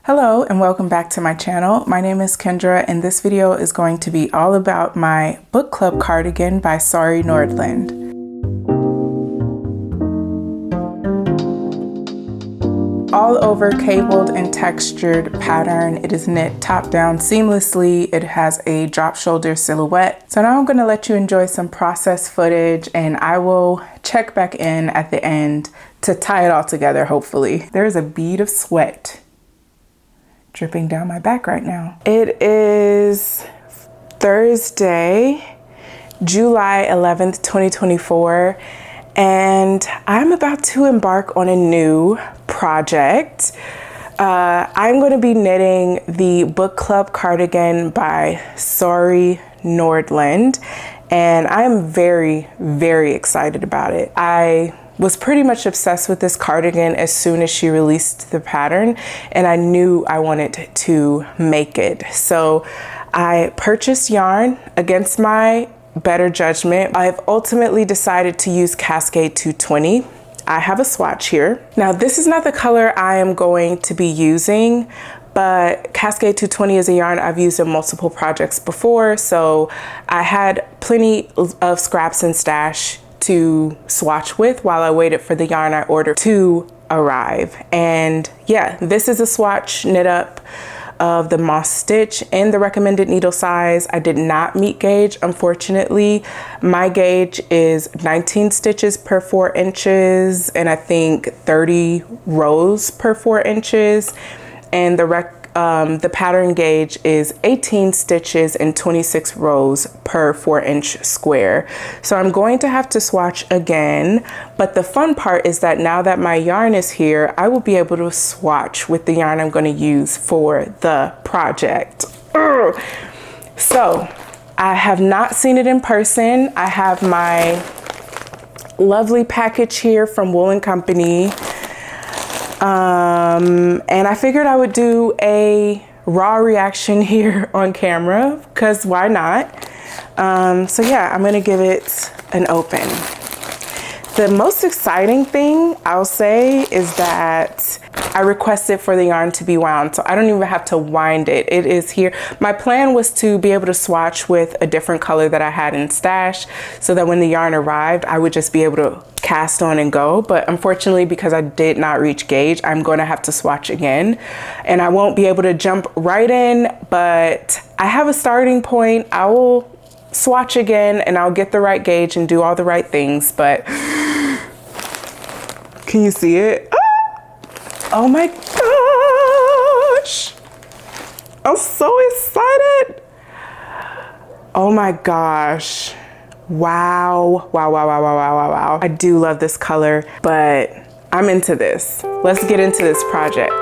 Hello and welcome back to my channel. My name is Kendra and this video is going to be all about my book club cardigan by Sari Nordland. All over cabled and textured pattern. It is knit top down seamlessly. It has a drop shoulder silhouette. So now I'm going to let you enjoy some process footage and I will check back in at the end to tie it all together hopefully. There's a bead of sweat dripping down my back right now. It is Thursday, July 11th, 2024, and I'm about to embark on a new project. I'm going to be knitting the book club cardigan by Sari Nordland, and I'm very, very excited about it. I was pretty much obsessed with this cardigan as soon as she released the pattern, and I knew I wanted to make it. So I purchased yarn against my better judgment. I've ultimately decided to use Cascade 220. I have a swatch here. Now this is not the color I am going to be using, but Cascade 220 is a yarn I've used in multiple projects before, so I had plenty of scraps and stash to swatch with while I waited for the yarn I ordered to arrive. And yeah, this is a swatch knit up of the moss stitch in the recommended needle size. I did not meet gauge, unfortunately. My gauge is 19 stitches per 4 inches and I think 30 rows per 4 inches. And the pattern gauge is 18 stitches and 26 rows per 4-inch square. So I'm going to have to swatch again, but the fun part is that now that my yarn is here, I will be able to swatch with the yarn I'm going to use for the project. So I have not seen it in person. I have my lovely package here from Wool & Company. And I figured I would do a raw reaction here on camera because why not? So yeah, I'm gonna give it an open. The most exciting thing I'll say is that I requested for the yarn to be wound, so I don't even have to wind it. It is here. My plan was to be able to swatch with a different color that I had in stash so that when the yarn arrived, I would just be able to cast on and go. But unfortunately, because I did not reach gauge, I'm going to have to swatch again and I won't be able to jump right in, but I have a starting point. I will swatch again and I'll get the right gauge and do all the right things. But can you see it? Oh my gosh, I'm so excited. Oh my gosh. Wow. Wow. I do love this color, but I'm into this. Let's get into this project.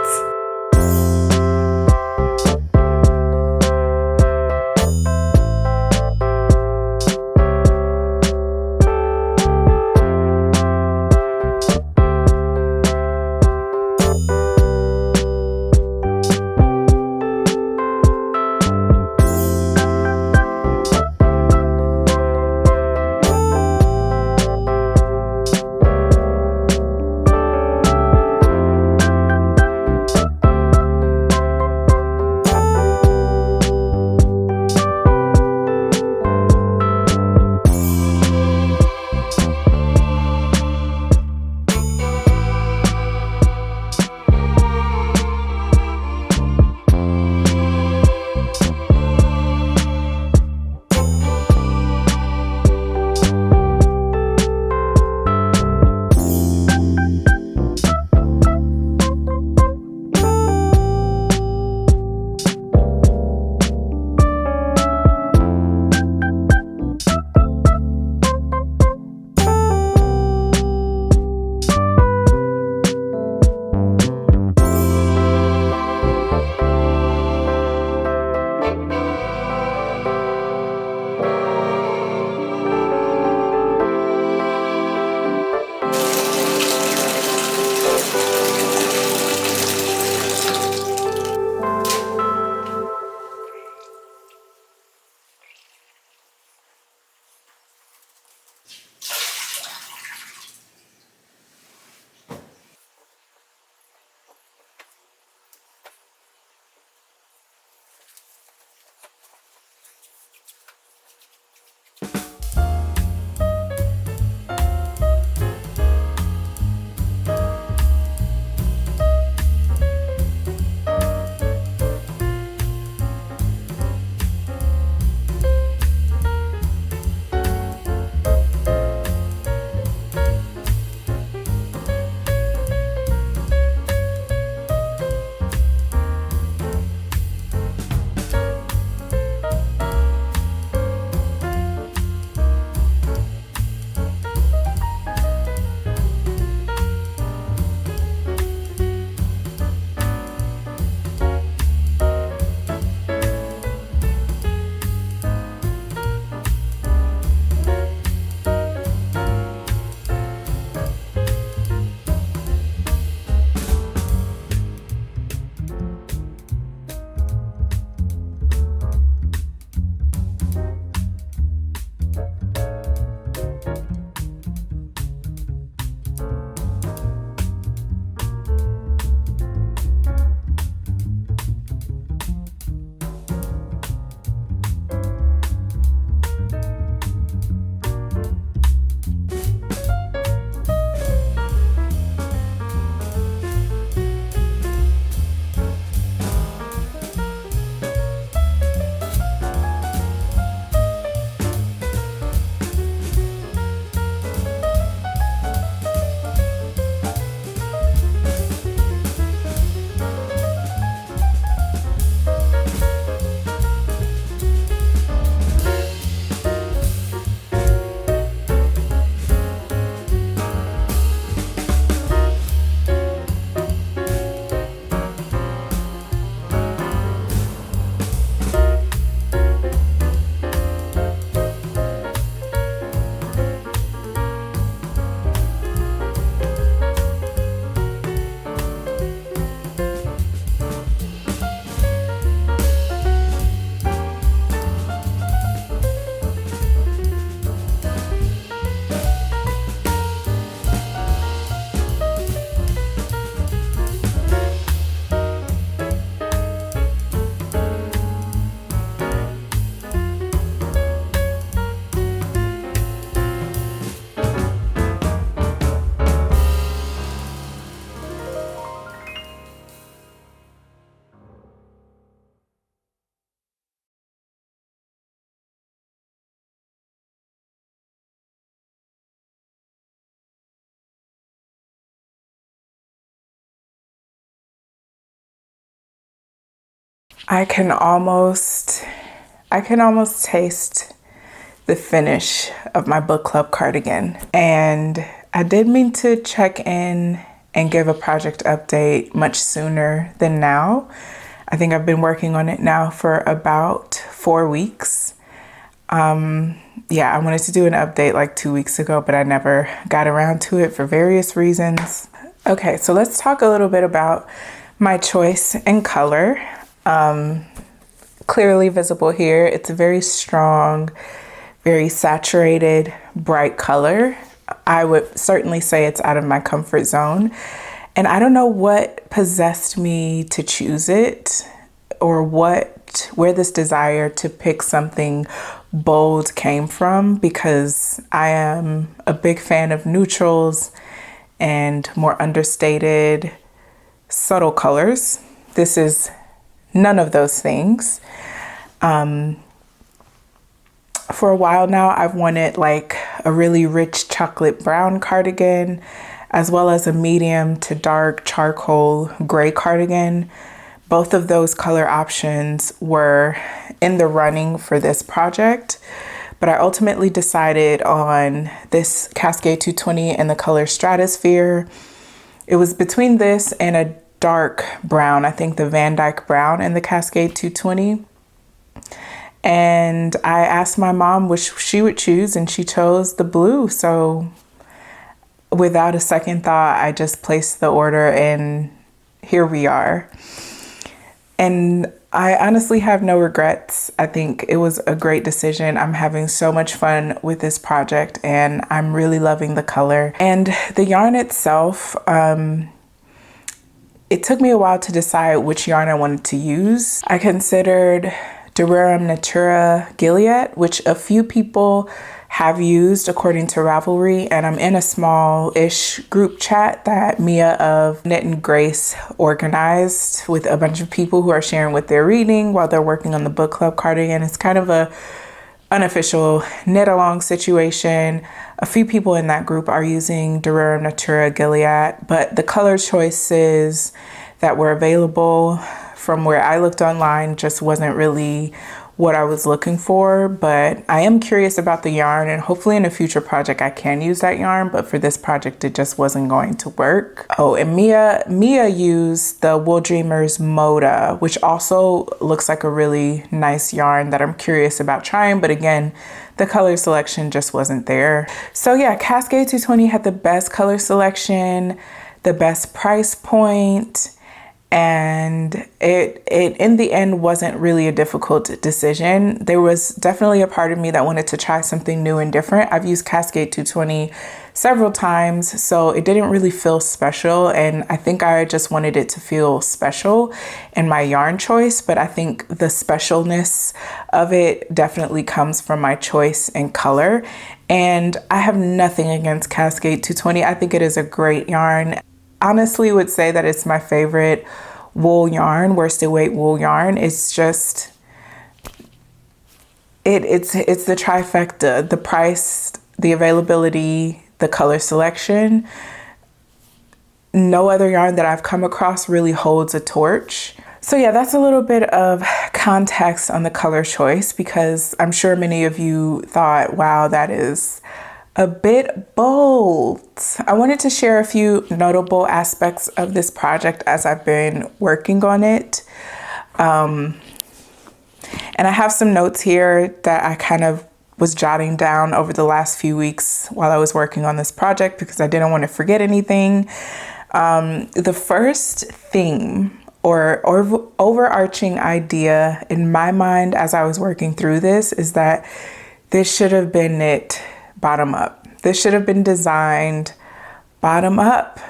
I can almost taste the finish of my book club cardigan. And I did mean to check in and give a project update much sooner than now. I think I've been working on it now for about 4 weeks. Yeah, I wanted to do an update like 2 weeks ago, but I never got around to it for various reasons. Okay, so let's talk a little bit about my choice in color. Clearly visible here. It's a very strong, very saturated, bright color. I would certainly say it's out of my comfort zone. And I don't know what possessed me to choose it, or where this desire to pick something bold came from, because I am a big fan of neutrals and more understated, subtle colors. This is none of those things. For a while now, I've wanted like a really rich chocolate brown cardigan, as well as a medium to dark charcoal gray cardigan. Both of those color options were in the running for this project, but I ultimately decided on this Cascade 220 in the color Stratosphere. It was between this and a dark brown, I think the Van Dyke brown in the Cascade 220. And I asked my mom which she would choose, and she chose the blue. So without a second thought, I just placed the order, and here we are. And I honestly have no regrets. I think it was a great decision. I'm having so much fun with this project, and I'm really loving the color. And the yarn itself, it took me a while to decide which yarn I wanted to use. I considered Durarium Natura Gilead, which a few people have used according to Ravelry, and I'm in a small-ish group chat that Mia of Knit and Grace organized with a bunch of people who are sharing what they're reading while they're working on the book club cardigan. It's kind of a unofficial knit-along situation. A few people in that group are using Durarium Natura Gilead, but the color choices that were available from where I looked online just wasn't really what I was looking for. But I am curious about the yarn, and hopefully in a future project I can use that yarn, but for this project it just wasn't going to work. Oh, and Mia used the Wool Dreamers Moda, which also looks like a really nice yarn that I'm curious about trying, but again, the color selection just wasn't there. So yeah, Cascade 220 had the best color selection, the best price point, and it in the end wasn't really a difficult decision. There was definitely a part of me that wanted to try something new and different. I've used Cascade 220 several times, so it didn't really feel special, and I think I just wanted it to feel special in my yarn choice. But I think the specialness of it definitely comes from my choice in color, and I have nothing against Cascade 220. I think it is a great yarn. Honestly would say that it's my favorite wool yarn, worsted weight wool yarn. It's just, it's the trifecta: the price, the availability, the color selection. No other yarn that I've come across really holds a torch. So yeah, that's a little bit of context on the color choice, because I'm sure many of you thought, wow, that is a bit bold. I wanted to share a few notable aspects of this project as I've been working on it. And I have some notes here that I kind of was jotting down over the last few weeks while I was working on this project, because I didn't want to forget anything. The first theme or overarching idea in my mind as I was working through this is that this should have been knit bottom up. This should have been designed bottom up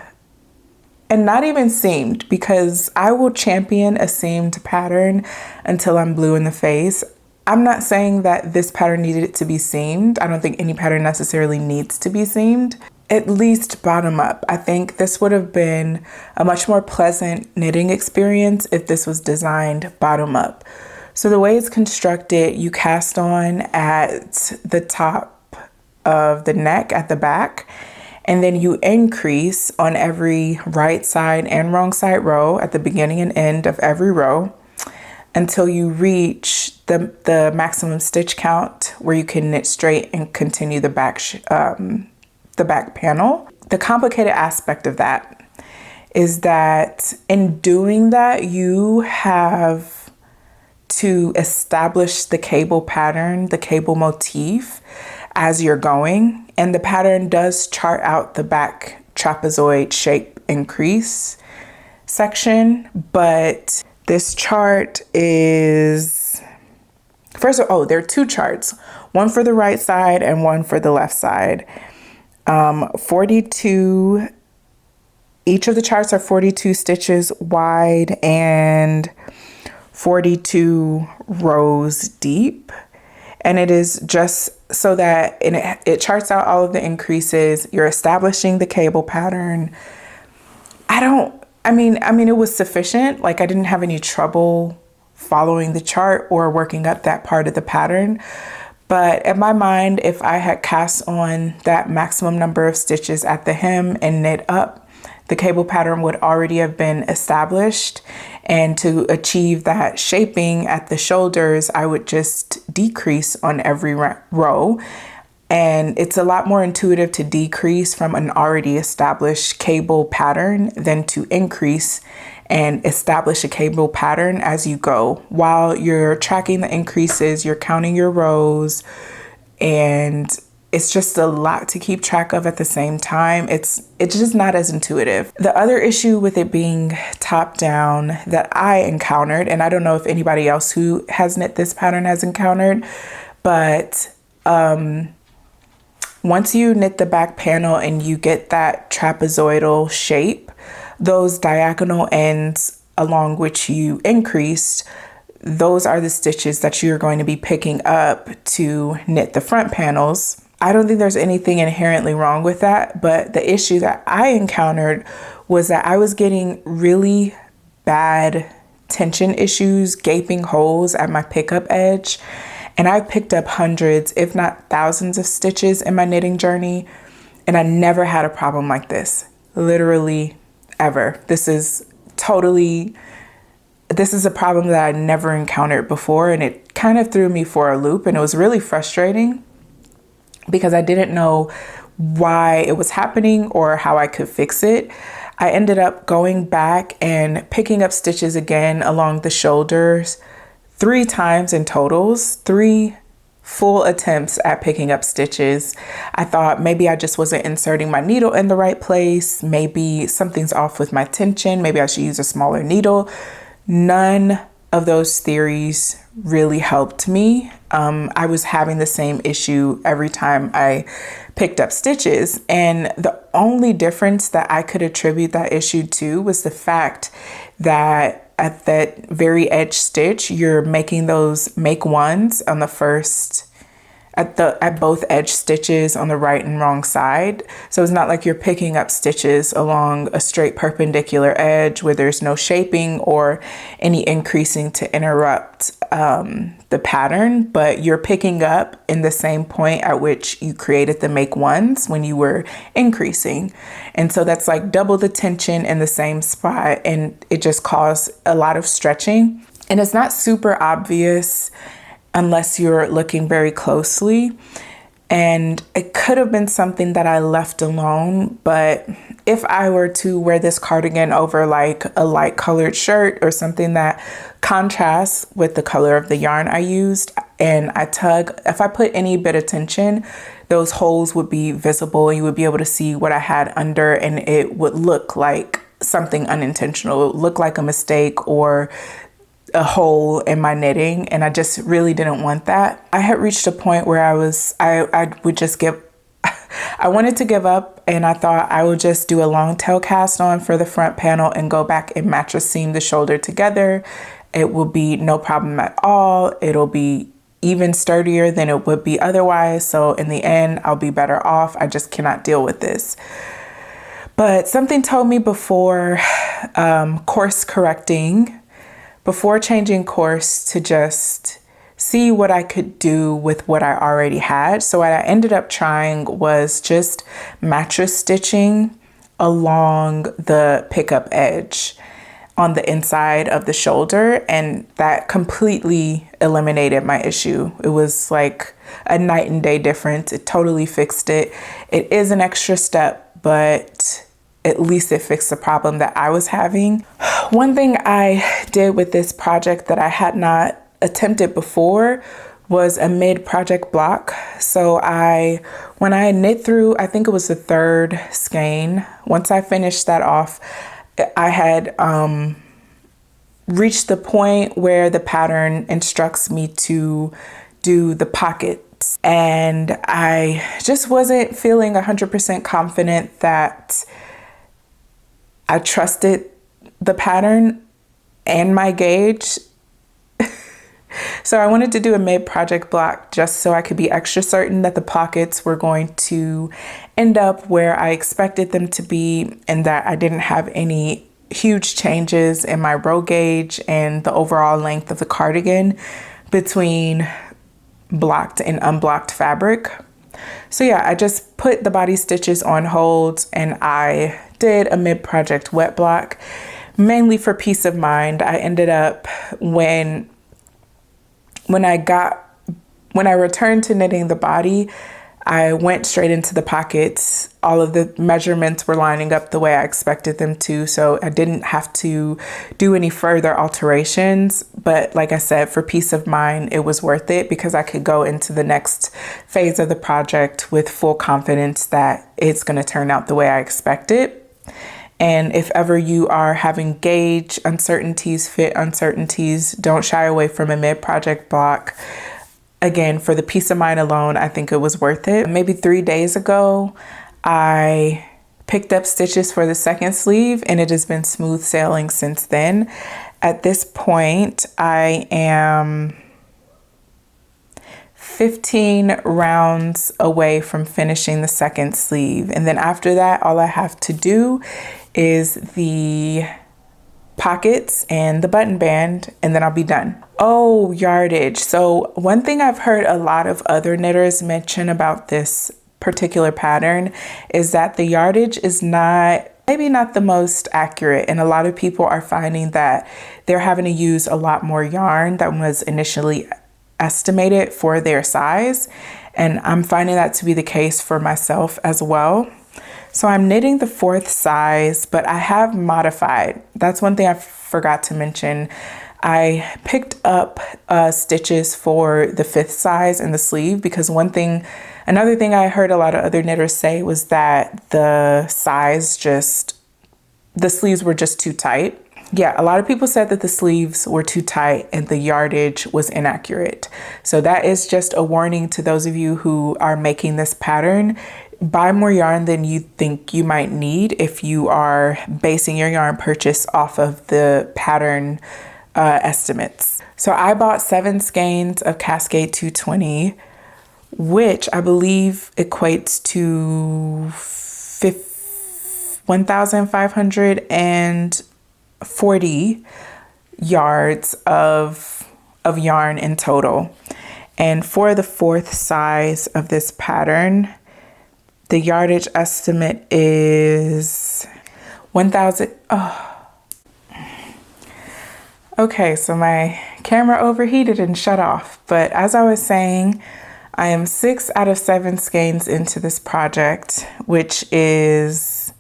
and not even seamed, because I will champion a seamed pattern until I'm blue in the face. I'm not saying that this pattern needed to be seamed. I don't think any pattern necessarily needs to be seamed, at least bottom up. I think this would have been a much more pleasant knitting experience if this was designed bottom up. So the way it's constructed, you cast on at the top of the neck at the back, and then you increase on every right side and wrong side row at the beginning and end of every row until you reach the maximum stitch count where you can knit straight and continue the back panel. The complicated aspect of that is that in doing that, you have to establish the cable pattern, the cable motif as you're going. And the pattern does chart out the back trapezoid shape increase section, but this chart is, first of all, there are two charts, one for the right side and one for the left side. 42, each of the charts are 42 stitches wide and 42 rows deep. And it is just so that it charts out all of the increases. You're establishing the cable pattern. I mean, it was sufficient. Like, I didn't have any trouble following the chart or working up that part of the pattern. But in my mind, if I had cast on that maximum number of stitches at the hem and knit up, the cable pattern would already have been established. And to achieve that shaping at the shoulders, I would just decrease on every row. And it's a lot more intuitive to decrease from an already established cable pattern than to increase and establish a cable pattern as you go. While you're tracking the increases, you're counting your rows, and it's just a lot to keep track of at the same time. It's just not as intuitive. The other issue with it being top down that I encountered, and I don't know if anybody else who has knit this pattern has encountered, but once you knit the back panel and you get that trapezoidal shape, those diagonal ends along which you increased, those are the stitches that you're going to be picking up to knit the front panels. I don't think there's anything inherently wrong with that, but the issue that I encountered was that I was getting really bad tension issues, gaping holes at my pickup edge. And I picked up hundreds, if not thousands of stitches in my knitting journey. And I never had a problem like this, literally ever. This is a problem that I never encountered before. And it kind of threw me for a loop, and it was really frustrating because I didn't know why it was happening or how I could fix it. I ended up going back and picking up stitches again along the shoulders 3 times in totals, 3 full attempts at picking up stitches. I thought maybe I just wasn't inserting my needle in the right place. Maybe something's off with my tension. Maybe I should use a smaller needle. None of those theories really helped me. I was having the same issue every time I picked up stitches. And the only difference that I could attribute that issue to was the fact that at that very edge stitch, you're making those make ones on the first, at both edge stitches on the right and wrong side. So it's not like you're picking up stitches along a straight perpendicular edge where there's no shaping or any increasing to interrupt the pattern, but you're picking up in the same point at which you created the make ones when you were increasing. And so that's like double the tension in the same spot, and it just caused a lot of stretching. And it's not super obvious unless you're looking very closely. And it could have been something that I left alone, but if I were to wear this cardigan over like a light colored shirt or something that contrasts with the color of the yarn I used, and I tug, if I put any bit of tension, those holes would be visible. You would be able to see what I had under, and it would look like something unintentional. It would look like a mistake or a hole in my knitting, and I just really didn't want that. I had reached a point where I would just I wanted to give up, and I thought I would just do a long tail cast on for the front panel and go back and mattress seam the shoulder together. It will be no problem at all. It'll be even sturdier than it would be otherwise. So in the end, I'll be better off. I just cannot deal with this. But something told me before course correcting, before changing course, to just see what I could do with what I already had. So what I ended up trying was just mattress stitching along the pickup edge. on the inside of the shoulder, and that completely eliminated my issue. It was like a night and day difference. It totally fixed it. It is an extra step, but at least it fixed the problem that I was having. One thing I did with this project that I had not attempted before was a mid-project block. So when I knit through, I think it was the third skein, once I finished that off, I had reached the point where the pattern instructs me to do the pockets. And I just wasn't feeling 100% confident that I trusted the pattern and my gauge. So I wanted to do a mid-project block just so I could be extra certain that the pockets were going to end up where I expected them to be, and that I didn't have any huge changes in my row gauge and the overall length of the cardigan between blocked and unblocked fabric. So yeah, I just put the body stitches on hold and I did a mid-project wet block, mainly for peace of mind. I ended up when I returned to knitting the body, I went straight into the pockets. All of the measurements were lining up the way I expected them to, so I didn't have to do any further alterations. But like I said, for peace of mind, it was worth it because I could go into the next phase of the project with full confidence that it's going to turn out the way I expected. And if ever you are having gauge uncertainties, fit uncertainties, don't shy away from a mid-project block. Again, for the peace of mind alone, I think it was worth it. Maybe 3 days ago, I picked up stitches for the second sleeve and it has been smooth sailing since then. At this point, I am 15 rounds away from finishing the second sleeve. And then after that, all I have to do is the pockets and the button band, and then I'll be done. Oh, yardage. So one thing I've heard a lot of other knitters mention about this particular pattern is that the yardage is maybe not the most accurate. And a lot of people are finding that they're having to use a lot more yarn than was initially estimated for their size. And I'm finding that to be the case for myself as well. So I'm knitting the 4th size, but I have modified. That's one thing I forgot to mention. I picked up stitches for the 5th size in the sleeve because another thing I heard a lot of other knitters say was that the sleeves were just too tight. Yeah, a lot of people said that the sleeves were too tight and the yardage was inaccurate. So that is just a warning to those of you who are making this pattern. Buy more yarn than you think you might need if you are basing your yarn purchase off of the pattern estimates. So I bought 7 skeins of Cascade 220, which I believe equates to 1,540 yards of yarn in total. And for the 4th size of this pattern, the yardage estimate is 1,000. Okay, so my camera overheated and shut off. But as I was saying, I am 6 out of 7 skeins into this project, which is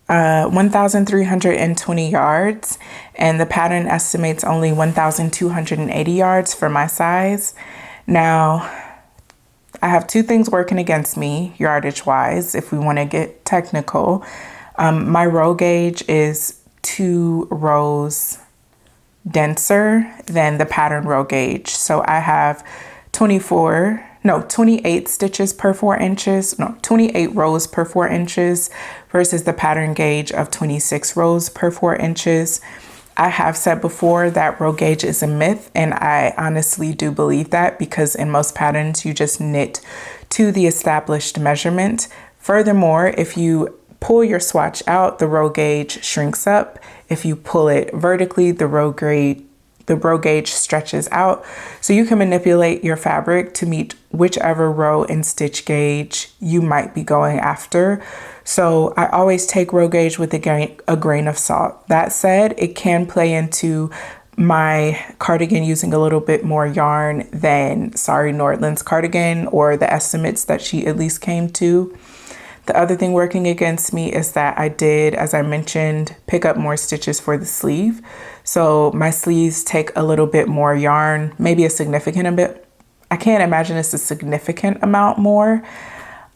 1,320 yards. And the pattern estimates only 1,280 yards for my size. Now, I have 2 things working against me, yardage wise, if we want to get technical. My row gauge is 2 rows denser than the pattern row gauge. So I have 28 stitches per 4 inches, 28 rows per 4 inches versus the pattern gauge of 26 rows per 4 inches. I have said before that row gauge is a myth, and I honestly do believe that because in most patterns you just knit to the established measurement. Furthermore, if you pull your swatch out, the row gauge shrinks up. If you pull it vertically, the row gauge stretches out. So you can manipulate your fabric to meet whichever row and stitch gauge you might be going after. So I always take row gauge with a grain of salt. That said, it can play into my cardigan using a little bit more yarn than Sari Nordland's cardigan, or the estimates that she at least came to. The other thing working against me is that I did, as I mentioned, pick up more stitches for the sleeve. So my sleeves take a little bit more yarn, maybe a significant bit. I can't imagine it's a significant amount more.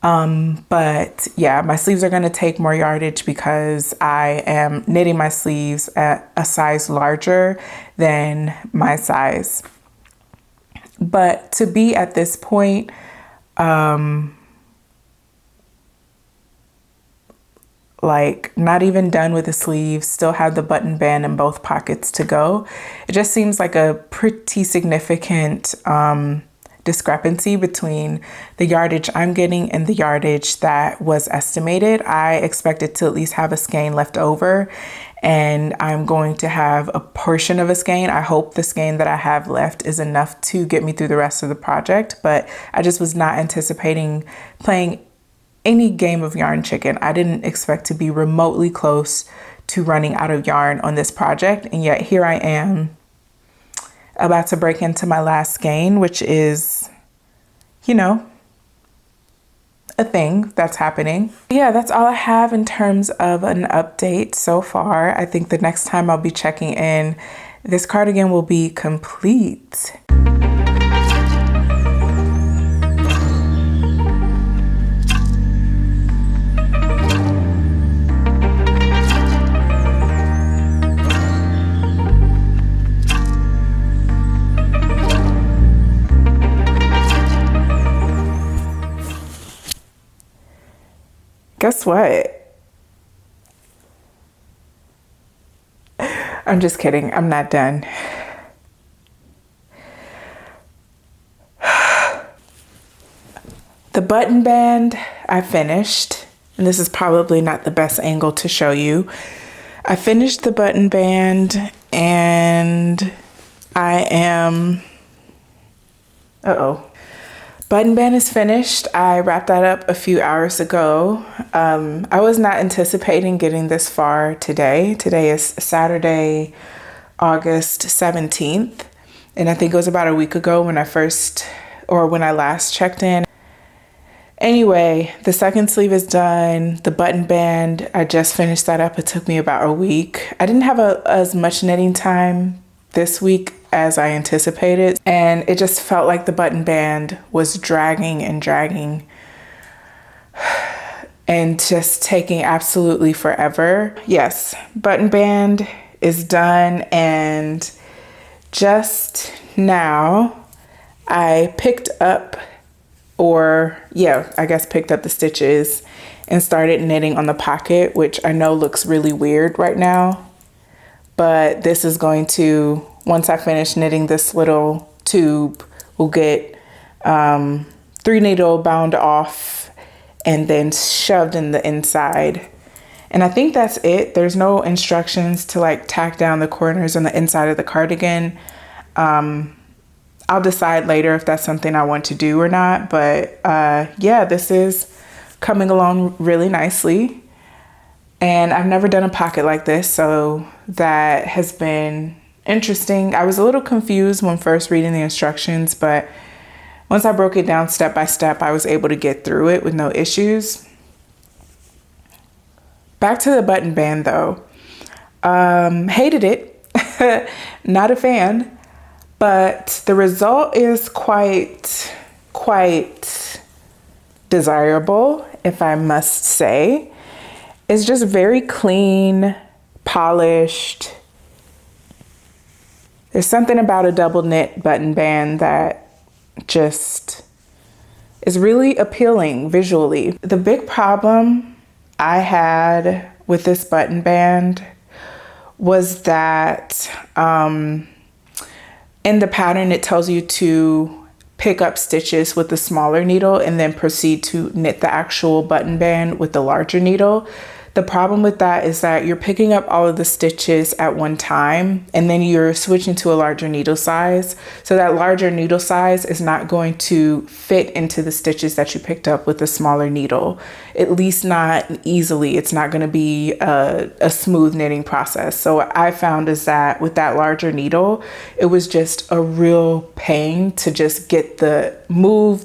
But yeah, my sleeves are going to take more yardage because I am knitting my sleeves at a size larger than my size. But to be at this point, like not even done with the sleeves, still have the button band in both pockets to go. It just seems like a pretty significant discrepancy between the yardage I'm getting and the yardage that was estimated. I expected to at least have a skein left over, and I'm going to have a portion of a skein. I hope the skein that I have left is enough to get me through the rest of the project, but I just was not anticipating playing any game of yarn chicken. I didn't expect to be remotely close to running out of yarn on this project, and yet here I am about to break into my last skein, which is, you know, a thing that's happening. Yeah, that's all I have in terms of an update so far. I think the next time I'll be checking in, this cardigan will be complete. Guess what? I'm just kidding. I'm not done. The button band I finished, and this is probably not the best angle to show you. I finished the button band and I am, button band is finished. I wrapped that up a few hours ago. I was not anticipating getting this far today. Today is Saturday, August 17th. And I think it was about a week ago when I last checked in. Anyway, the second sleeve is done. The button band, I just finished that up. It took me about a week. I didn't have as much knitting time this week as I anticipated, and it just felt like the button band was dragging and dragging and just taking absolutely forever. Yes, button band is done, and just now I picked up the stitches and started knitting on the pocket, which I know looks really weird right now, but this is going to, once I finish knitting this little tube, we'll get 3 needle bound off and then shoved in the inside. And I think that's it. There's no instructions to like tack down the corners on the inside of the cardigan. I'll decide later if that's something I want to do or not. But yeah, this is coming along really nicely. And I've never done a pocket like this, so that has been interesting. I was a little confused when first reading the instructions, but once I broke it down step by step, I was able to get through it with no issues. Back to the button band though. Hated it, not a fan, but the result is quite desirable, if I must say. It's just very clean, polished. There's something about a double knit button band that just is really appealing visually. The big problem I had with this button band was that in the pattern, it tells you to pick up stitches with the smaller needle and then proceed to knit the actual button band with the larger needle. The problem with that is that you're picking up all of the stitches at one time, and then you're switching to a larger needle size. So that larger needle size is not going to fit into the stitches that you picked up with the smaller needle, at least not easily. It's not going to be a smooth knitting process. So what I found is that with that larger needle, it was just a real pain to just move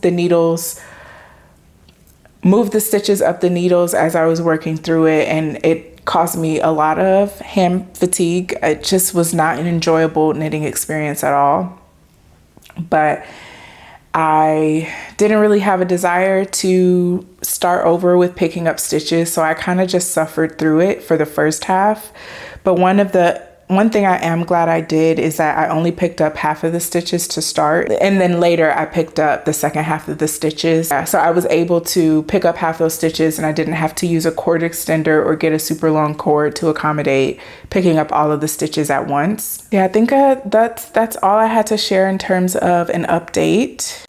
the stitches up the needles as I was working through it, and it caused me a lot of hand fatigue. It just was not an enjoyable knitting experience at all. But I didn't really have a desire to start over with picking up stitches, so I kind of just suffered through it for the first half. But one thing I am glad I did is that I only picked up half of the stitches to start, and then later I picked up the second half of the stitches. So I was able to pick up half those stitches, and I didn't have to use a cord extender or get a super long cord to accommodate picking up all of the stitches at once. Yeah, I think that's all I had to share in terms of an update.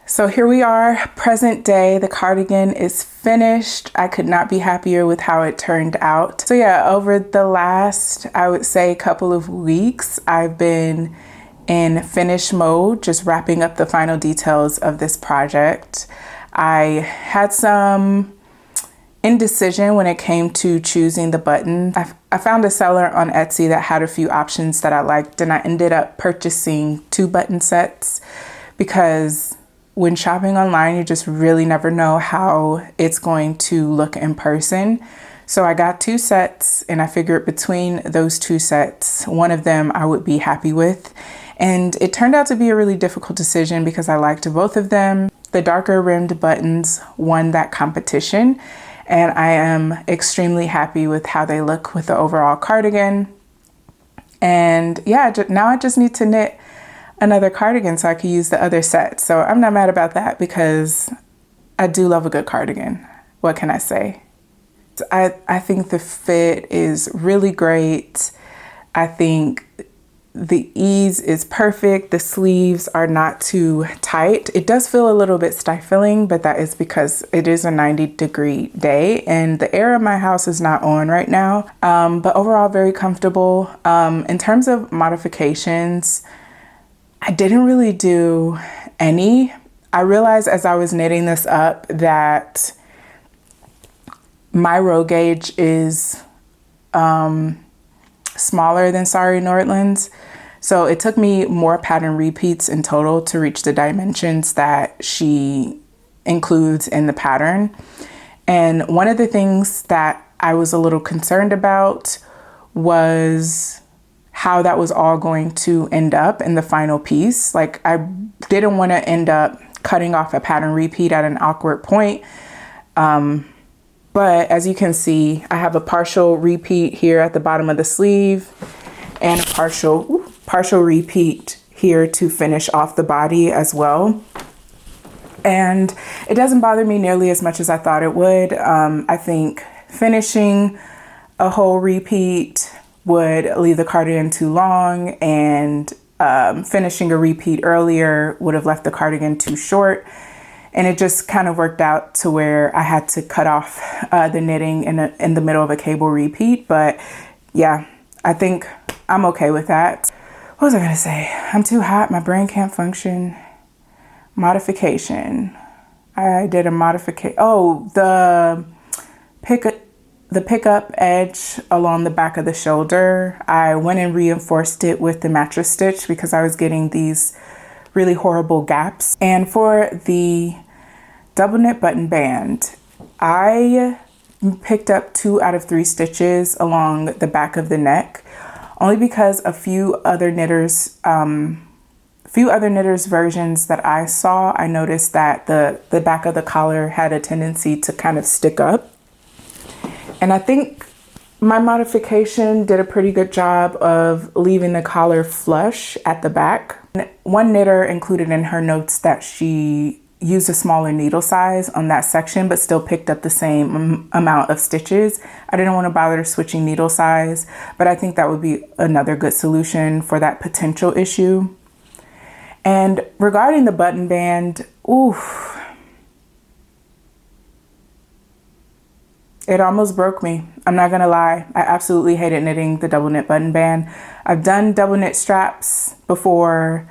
So here we are, present day. The cardigan is finished. I could not be happier with how it turned out. So yeah, over the last, I would say, couple of weeks, I've been in finish mode, just wrapping up the final details of this project. I had some indecision when it came to choosing the button. I found a seller on Etsy that had a few options that I liked, and I ended up purchasing 2 button sets because when shopping online, you just really never know how it's going to look in person. So I got 2 sets, and I figured between those 2 sets, one of them I would be happy with. And it turned out to be a really difficult decision because I liked both of them. The darker rimmed buttons won that competition, and I am extremely happy with how they look with the overall cardigan. And yeah, now I just need to knit another cardigan so I can use the other set. So I'm not mad about that because I do love a good cardigan. What can I say? I think the fit is really great. I think the ease is perfect. The sleeves are not too tight. It does feel a little bit stifling, but that is because it is a 90-degree day and the air in my house is not on right now. But overall, very comfortable. In terms of modifications, I didn't really do any. I realized as I was knitting this up that my row gauge is smaller than Sari Nordland's. So it took me more pattern repeats in total to reach the dimensions that she includes in the pattern. And one of the things that I was a little concerned about was how that was all going to end up in the final piece. Like, I didn't want to end up cutting off a pattern repeat at an awkward point. But as you can see, I have a partial repeat here at the bottom of the sleeve and a partial repeat here to finish off the body as well. And it doesn't bother me nearly as much as I thought it would. I think finishing a whole repeat would leave the cardigan too long, and finishing a repeat earlier would have left the cardigan too short. And it just kind of worked out to where I had to cut off the knitting in the middle of a cable repeat. But yeah, I think I'm okay with that. What was I gonna say? I'm too hot, my brain can't function. Modification. I did a modification. Oh, the pickup edge along the back of the shoulder. I went and reinforced it with the mattress stitch because I was getting these really horrible gaps. And for the double knit button band, I picked up 2 out of 3 stitches along the back of the neck, only because a few other knitters versions that I saw, I noticed that the back of the collar had a tendency to kind of stick up. And I think my modification did a pretty good job of leaving the collar flush at the back. One knitter included in her notes that she used a smaller needle size on that section, but still picked up the same amount of stitches. I didn't want to bother switching needle size, but I think that would be another good solution for that potential issue. And regarding the button band, oof, it almost broke me. I'm not gonna lie. I absolutely hated knitting the double knit button band. I've done double knit straps before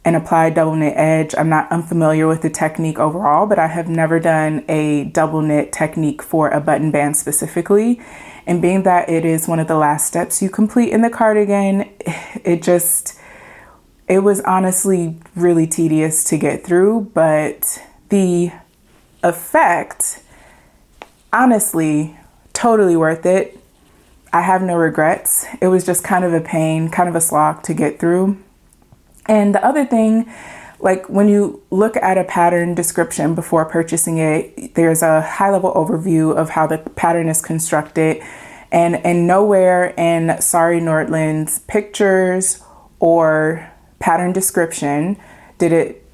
and applied double knit edge. I'm not unfamiliar with the technique overall, but I have never done a double knit technique for a button band specifically. And being that it is one of the last steps you complete in the cardigan, it was honestly really tedious to get through, but the effect, honestly, totally worth it. I have no regrets. It was just kind of a pain, kind of a slog to get through. And the other thing, like when you look at a pattern description before purchasing it, there's a high-level overview of how the pattern is constructed. And nowhere in Sari Nordland's pictures or pattern description did it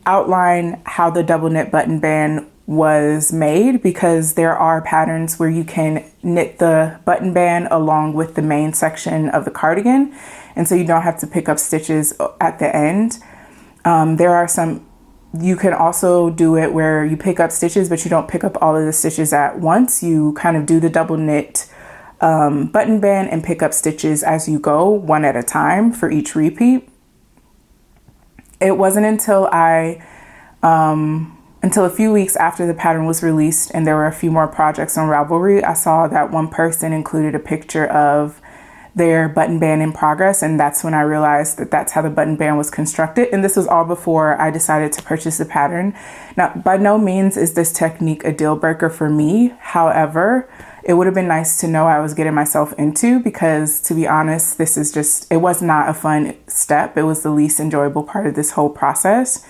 outline how the double knit button band was made, because there are patterns where you can knit the button band along with the main section of the cardigan, and so you don't have to pick up stitches at the end. There are some, you can also do it where you pick up stitches but you don't pick up all of the stitches at once. You kind of do the double knit button band and pick up stitches as you go, one at a time for each repeat. It wasn't until until a few weeks after the pattern was released and there were a few more projects on Ravelry, I saw that one person included a picture of their button band in progress, and that's when I realized that that's how the button band was constructed. And this was all before I decided to purchase the pattern. Now, by no means is this technique a deal breaker for me. However, it would have been nice to know I was getting myself into, because to be honest, it was not a fun step. It was the least enjoyable part of this whole process.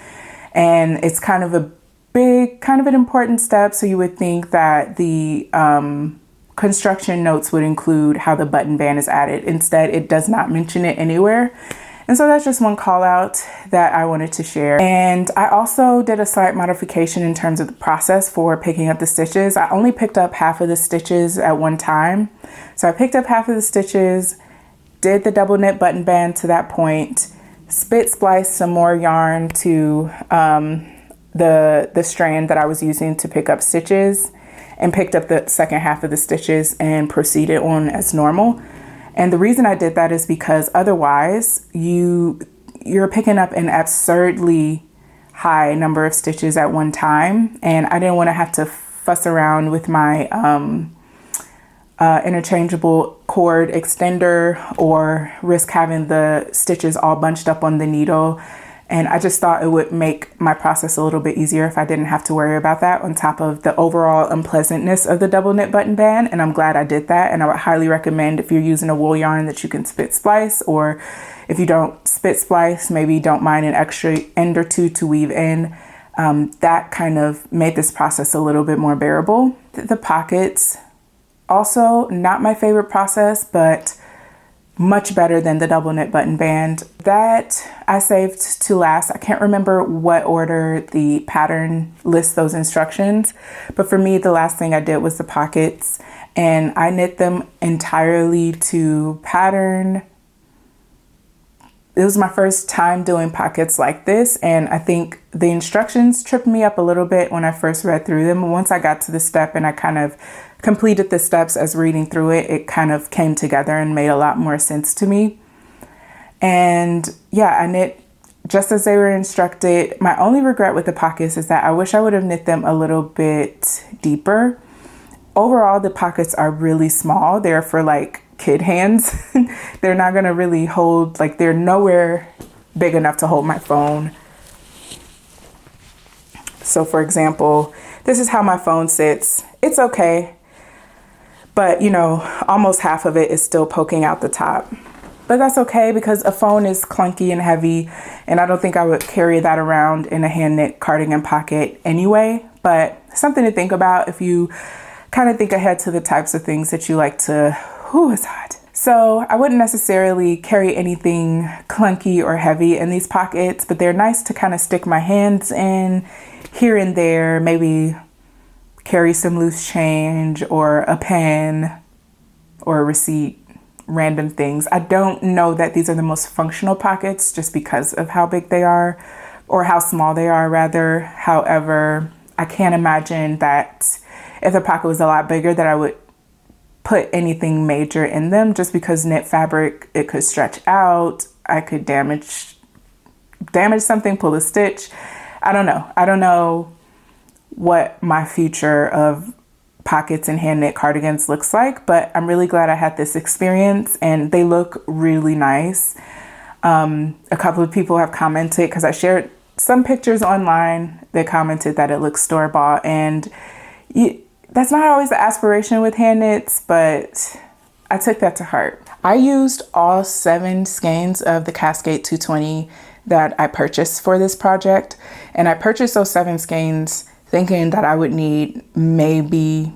And it's kind of an important step. So you would think that the construction notes would include how the button band is added. Instead, it does not mention it anywhere. And so that's just one call out that I wanted to share. And I also did a slight modification in terms of the process for picking up the stitches. I only picked up half of the stitches at one time. So I picked up half of the stitches, did the double knit button band to that point, spit spliced some more yarn to the strand that I was using to pick up stitches, and picked up the second half of the stitches and proceeded on as normal. And the reason I did that is because otherwise you're picking up an absurdly high number of stitches at one time. And I didn't want to have to fuss around with my interchangeable cord extender or risk having the stitches all bunched up on the needle. And I just thought it would make my process a little bit easier if I didn't have to worry about that, on top of the overall unpleasantness of the double knit button band. And I'm glad I did that. And I would highly recommend, if you're using a wool yarn that you can spit splice, or if you don't spit splice, maybe don't mind an extra end or two to weave in. That kind of made this process a little bit more bearable. The pockets, also not my favorite process, but much better than the double knit button band. That I saved to last. I can't remember what order the pattern lists those instructions, but for me, the last thing I did was the pockets, and I knit them entirely to pattern. It was my first time doing pockets like this, and I think the instructions tripped me up a little bit when I first read through them. Once I got to the step and I kind of completed the steps as reading through it, it kind of came together and made a lot more sense to me. And yeah, I knit just as they were instructed. My only regret with the pockets is that I wish I would have knit them a little bit deeper. Overall, the pockets are really small. They're for like kid hands. They're not gonna really hold, like they're nowhere big enough to hold my phone. So for example, this is how my phone sits. It's okay, but you know, almost half of it is still poking out the top. But that's okay, because a phone is clunky and heavy, and I don't think I would carry that around in a hand knit cardigan pocket anyway. But something to think about if you kind of think ahead to the types of things that you like to, it's hot. So I wouldn't necessarily carry anything clunky or heavy in these pockets, but they're nice to kind of stick my hands in here and there, maybe carry some loose change or a pen or a receipt, random things. I don't know that these are the most functional pockets just because of how big they are, or how small they are rather. However, I can't imagine that if the pocket was a lot bigger that I would put anything major in them, just because knit fabric, it could stretch out. I could damage something, pull a stitch. I don't know what my future of pockets and hand knit cardigans looks like, but I'm really glad I had this experience, and they look really nice. A couple of people have commented, because I shared some pictures online. They commented that it looks store-bought, and that's not always the aspiration with hand knits, but I took that to heart. I used all 7 skeins of the Cascade 220 that I purchased for this project, and I purchased those 7 skeins thinking that I would need maybe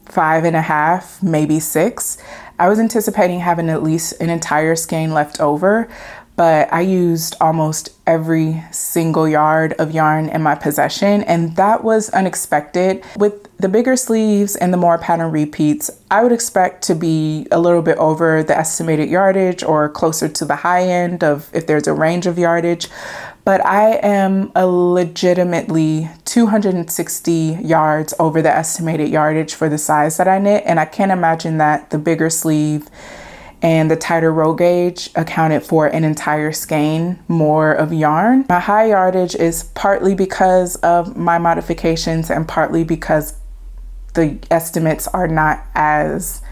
5.5, maybe 6. I was anticipating having at least an entire skein left over, but I used almost every single yard of yarn in my possession, and that was unexpected. With the bigger sleeves and the more pattern repeats, I would expect to be a little bit over the estimated yardage, or closer to the high end of if there's a range of yardage. but I am a legitimately 260 yards over the estimated yardage for the size that I knit. And I can't imagine that the bigger sleeve and the tighter row gauge accounted for an entire skein more of yarn. My high yardage is partly because of my modifications and partly because the estimates are not as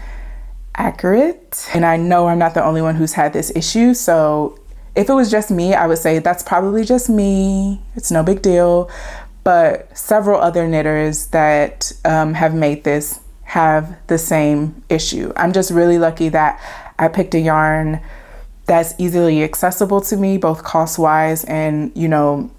accurate. And I know I'm not the only one who's had this issue. So if it was just me, I would say that's probably just me. It's no big deal. But several other knitters that have made this have the same issue. I'm just really lucky that I picked a yarn that's easily accessible to me, both cost-wise and, you know,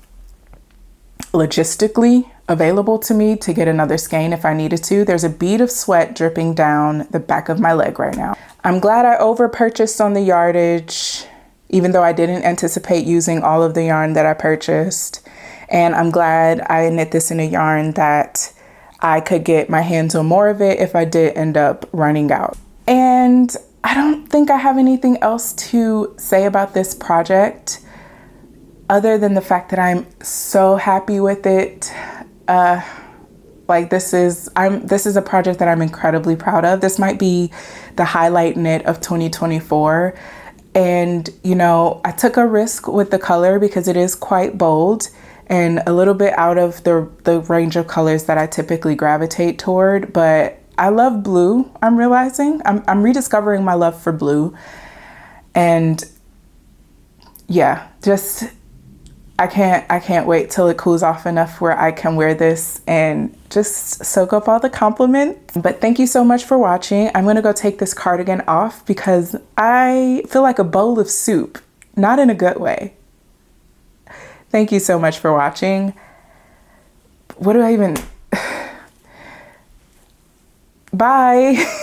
logistically available to me to get another skein if I needed to. There's a bead of sweat dripping down the back of my leg right now. I'm glad I over purchased on the yardage, even though I didn't anticipate using all of the yarn that I purchased. And I'm glad I knit this in a yarn that I could get my hands on more of it if I did end up running out. And I don't think I have anything else to say about this project other than the fact that I'm so happy with it. Like this is a project that I'm incredibly proud of. This might be the highlight knit of 2024. And, you know, I took a risk with the color because it is quite bold and a little bit out of the range of colors that I typically gravitate toward. But I love blue, I'm realizing. I'm rediscovering my love for blue. And yeah, just I can't wait till it cools off enough where I can wear this and just soak up all the compliments. But thank you so much for watching. I'm gonna go take this cardigan off because I feel like a bowl of soup, not in a good way. Thank you so much for watching. What do I even... Bye.